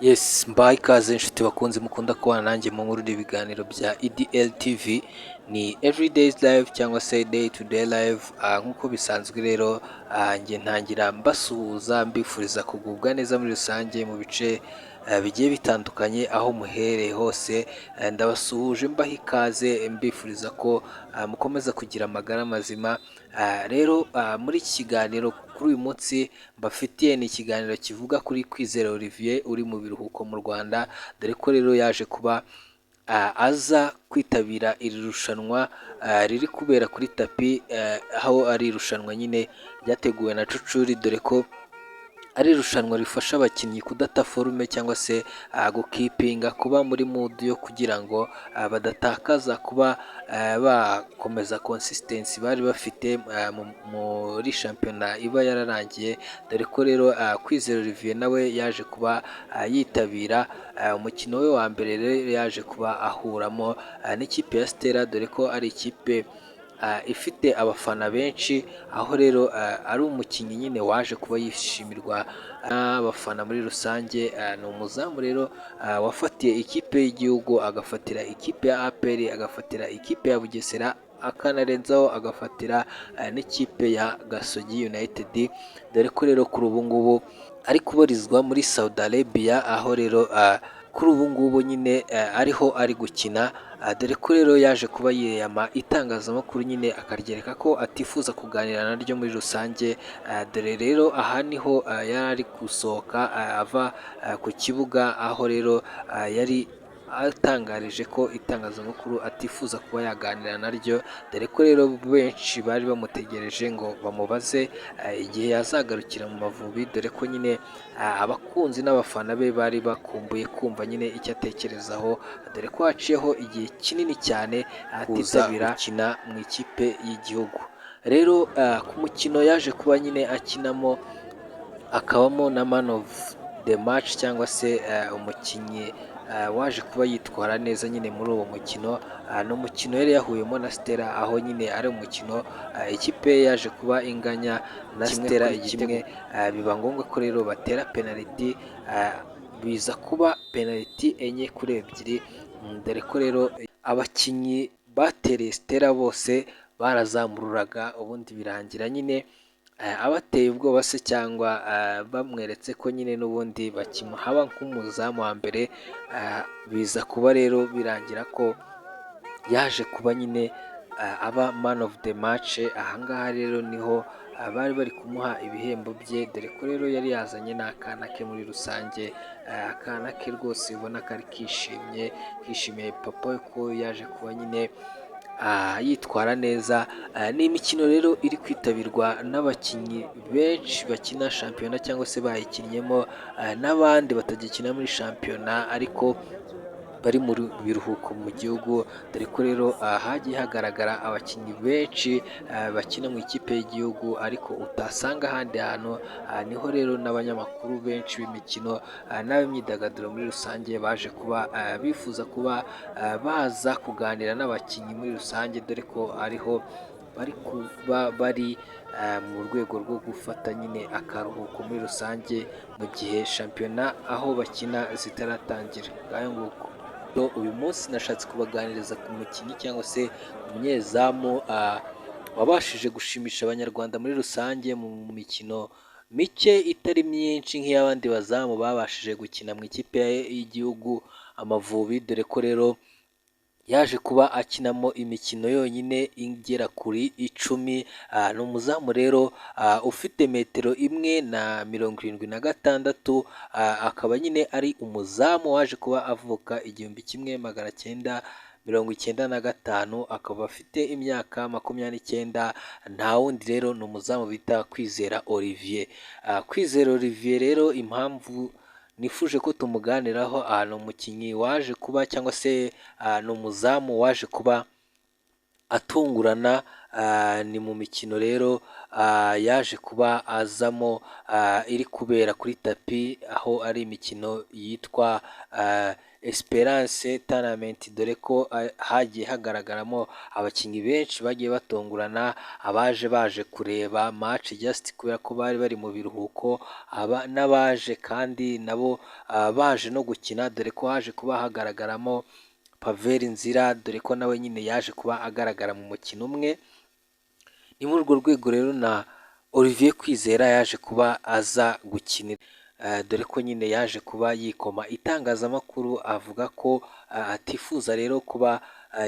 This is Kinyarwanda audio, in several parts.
Yes, mbaye ikaze inshuti bakunze mukunda kubana nanjye mu nkuru ibiganiro bya EDL TV, ni Everyday's Live cyangwa se Day to Day Live. Nk'uko bisanzwe rero, njye ntangira mbasuhuza mbifuriza kugubwa neza muri rusange mu bice bigiye bitandukanye aho muherereye hose. Ndabasuhuje mbaha ikaze mbifuriza ko mukomeza kugira amagara mazima. Rero muri iki kiganiro kuri uyu munsi mbafitiye ni ikiganiro kivuga kuri Kwizera Olivier uri mu biruhuko mu Rwanda, dore ko rero yaje kuba aza kwitabira iri rushanwa riri kubera kuri tapi, aho ari irushanwa nyine ryateguwe na Cucuri, dore ko ari irushanwa rifasha abakinnyi kudata forume cyangwa se gukipinga kuba muri mudu yo kugira ngo badatakaza kuba bakomeza consistency bari bafite muri shampiyona iba yararangiye, dore ko rero Kwizera Olivier nawe yaje kuba yitabira umukino we wa mbere, rero yaje kuba ahuramo n'ikipe ya Stella, dore ko ari ikipe ifite abafana benshi, aho rero ari umukinnyi nyine waje kuba yishimirwa n'abafana muri rusange. Ni umuzamu rero wafatiye ikipe y'igihugu, agafatira ikipe ya APR, agafatira ikipe ya Bugesera, akanarenzaho agafatira n'ikipe ya Gasogi United, dore ko rero kuri ubu ngubu ari kubarizwa muri Saudi Arabia, aho rero kuri ubu ngubu nyine ariho ari gukina, dore ko rero yaje kuba yiyama itangazamakuru nyine akaryereka ko atifuza kuganira naryo muri rusange. Dore rero aha niho yari ari gusohoka ava ku kibuga, aho rero yari atangarije ko itangazamakuru atifuza kuba yaganira naryo, dore ko rero benshi bari bamutegereje ngo bamubaze igihe yazagarukira mu Mavubi, dore ko nyine abakunzi n'abafana be bari bakumbuye kumva nyine icyo atekerezaho, dore ko haciyeho igihe kinini cyane atitabira gukina mu ikipe y'igihugu. Rero ku mukino yaje kuba nyine akinamo akabamo na man of the match cyangwa se umukinnyi waje kuba yitwara neza nyine muri uwo mukino. Ni umukino yari yahuyemo na Stella, aho nyine ari umukino ikipe yaje kuba inganya na Stella kimwe, biba ngombwa ko rero batera penaliti, biza kuba penaliti 4-2, dore ko rero abakinnyi batereye Stella bose barazamururaga, ubundi birangira nyine abateye ubwoba se cyangwa bamweretse ko nyine n'ubundi bakimuhaba nk'umuzamu wa mbere. Biza kuba rero birangira ko yaje kuba nyine aba man of the match. Ahangaha rero niho bari bari kumuha ibihembo bye, dore ko rero yari yazanye n'akana ke muri rusange, akana ke rwose ubona ko ari kishimiye papa we ko yaje kuba nyine yitwara neza. Ni imikino rero iri kwitabirwa n'abakinnyi benshi bakina shampiyona cyangwa se bayikinnyemo, n'abandi batagikina muri shampiyona ariko bari mu biruhuko mu gihugu, dore ko rero hagiye hagaragara abakinnyi benshi bakina mu ikipe y'igihugu ariko utasanga ahandi hantu. Niho rero n'abanyamakuru benshi b'imikino n'ab'imyidagaduro muri rusange baje kuba bifuza kuba baza kuganira n'abakinnyi muri rusange, dore ko ariho bari kuba bari mu rwego rwo gufata nyine akaruhuko muri rusange mu gihe shampiyona aho bakina zitaratangira. Ngayo nguko uyu munsi nashatse kubaganiriza ku mukinnyi cyangwa se umunyezamu wabashije gushimisha abanyarwanda muri rusange mu mikino mike itari myinshi nk'iy'abandi bazamu babashije gukina mu ikipe y'igihugu Amavubi, dore ko rero yaje kuba akinamo imikino yonyine igera kuri 10. Ni umuzamu rero ufite 1.76 m, akaba nyine ari umuzamu waje kuba avuka 1995, akaba afite imyaka 29. Nta wundi rero ni umuzamu bita Kwizera Olivier. Kwizera Olivier rero impamvu nifuje ko tumuganiraho, ni umukinnyi waje kuba cyangwa se ni umuzamu waje kuba atungurana ni mu mikino rero yaje kuba azamo iri kubera kuri tapi, aho ari imikino yitwa Esperance Tournament, dore ko hagiye hagaragaramo abakinnyi benshi bagiye batungurana, baje kureba match just kubera ko bari bari mu biruhuko, n'abaje kandi nabo baje no gukina, dore ko haje kuba hagaragaramo Pavel Nzira, dore ko nawe nyine yaje kuba agaragara mu mukino umwe. Ni muri urwo rwego rero na Olivier Kwizera yaje kuba aza gukinira, dore ko nyine yaje kuba yikoma itangazamakuru, avuga ko atifuza rero kuba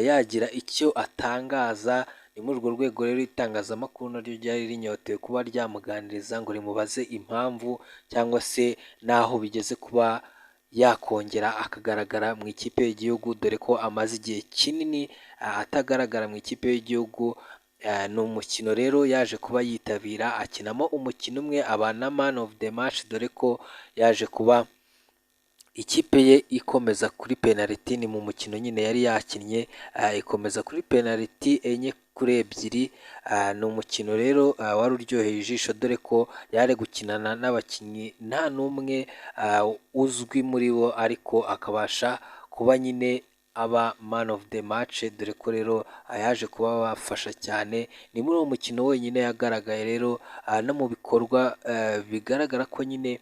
yagira icyo atangaza. Ni muri urwo rwego rero itangazamakuru naryo ryari rinyotewe kuba ryamuganiriza ngo rimubaze impamvu cyangwa se n'aho bigeze kuba yakongera akagaragara mu ikipe y'igihugu, dore ko amaze igihe kinini atagaragara mu ikipe y'igihugu. Ni umukino rero yaje kuba yitabira, akinamo umukino umwe, aba na man of the match, dore ko yaje kuba ikipe ye ikomeza kuri penaliti. Ni mu mukino nyine yari yakinnye, ikomeza kuri penaliti 4-2. Ni umukino rero wari uryoheye ijisho, dore ko yari gukinana n'abakinnyi nta n'umwe uzwi muri bo, ariko akabasha kuba nyine aba man of the match, dore ko rero yaje kuba bafasha cyane. Ni muri uwo mukino wenyine yagaragaye rero, no mu bikorwa bigaragara ko nyine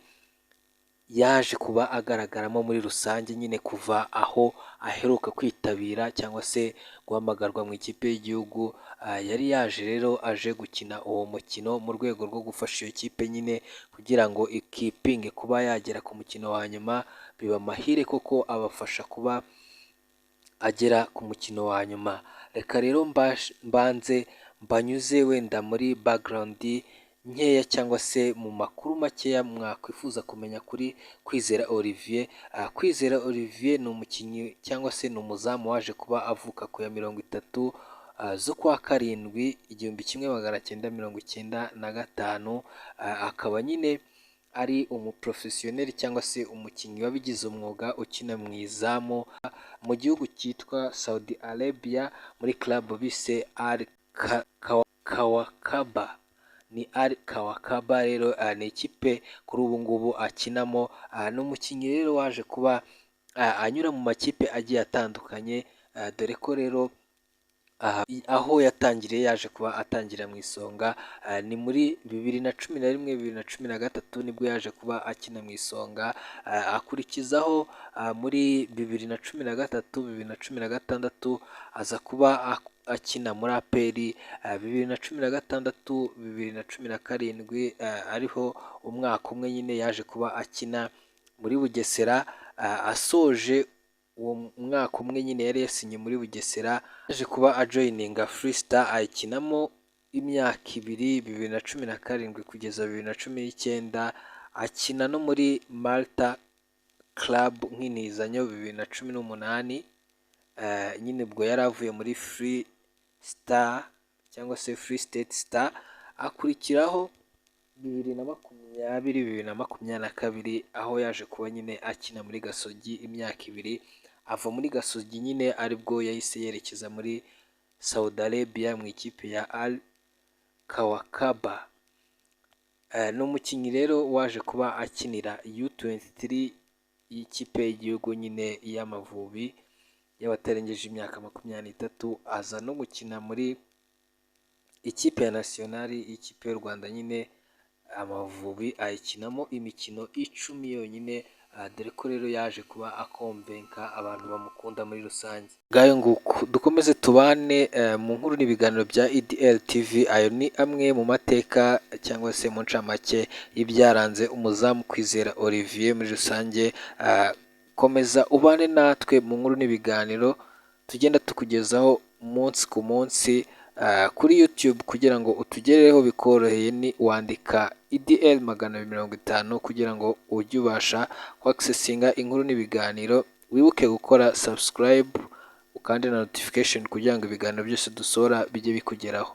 yaje kuba agaragaramo muri rusange, nyine kuva aho aheruka kwitabira cyangwa se guhamagarwa mu ikipe y'igihugu. Yari yaje rero aje gukina uwo mukino mu rwego rwo gufasha iyo kipe nyine kugira ngo ikipinge kuba yagera ku mukino wa nyuma, biba amahire koko abafasha kuba agera ku mukino wa nyuma. Reka rero mbanze mbanyuze wenda muri background nkeya cyangwa se mu makuru makeya mwakwifuza kumenya kuri Kwizera Olivier. Kwizera Olivier ni umukinnyi cyangwa se ni umuzamu waje kuba avuka ku ya 30 z'ukwa karindwi 1995, akaba nyine ari umuprofesiyoneri cyangwa se umukinnyi wabigize umwuga ukina mu izamu mu gihugu cyitwa Saudi Arabia muri club bise Al Kawakaba. Ni Al Kawakaba rero ni ikipe kuri ubu ngubu akinamo. Ni umukinnyi rero waje kuba anyura mu makipe agiye atandukanye, dore ko rero aho yatangiriye yaje kuba atangira mu isonga. Ni muri 2011 2013 nibwo yaje kuba akina mu isonga, akurikizaho muri 2013 2016 aza kuba akina muri APR, 2016 2017 ariho umwaka umwe nyine yaje kuba akina muri Bugesera. Asoje uwo mwaka umwe nyine yari yasinye muri Bugesera, yaje kuba ajoyininga Freestar ayikinamo imyaka 2, 2017 kugeza 2019. Akina no muri Malta Club nk'inizanyo 2018, nyine ubwo yari avuye muri Free Star cyangwa se Free State Star. Akurikiraho 2020-2022 aho yaje kuba nyine akina muri Gasogi imyaka 2. Ava muri Gasogi nyine aribwo yahise yerekeza muri Saudi Arabia mu ikipe ya Al Kawakaba. Ni umukinnyi rero waje kuba akinira U23 y'ikipe y'igihugu nyine y'Amavubi y'abatarengeje imyaka 23. Aza no gukina muri ikipe ya nationali y'ikipe y'u Rwanda nyine Amavubi, ayikinamo imikino 10 yonyine, dore ko rero yaje kuba akomvenka abantu bamukunda muri rusange. Ngayo nguko dukomeze tubane mu nkuru n'ibiganiro bya EDL TV. Ayo ni amwe mu mateka cyangwa se mu ncamake y'ibyaranze umuzamu Kwizera Olivier muri rusange. Komeza ubane natwe mu nkuru n'ibiganiro tugenda tukugezaho umunsi ku munsi kuri YouTube. Kugira ngo utugereho bikoroheye ni wandika EDL 250 kugira ngo ujye ubasha kwaccessinga inkuru n'ibiganiro. Wibuke gukora subscribe ukandi na notification kugira ngo ibiganiro byose dusohora bijye bikugeraho.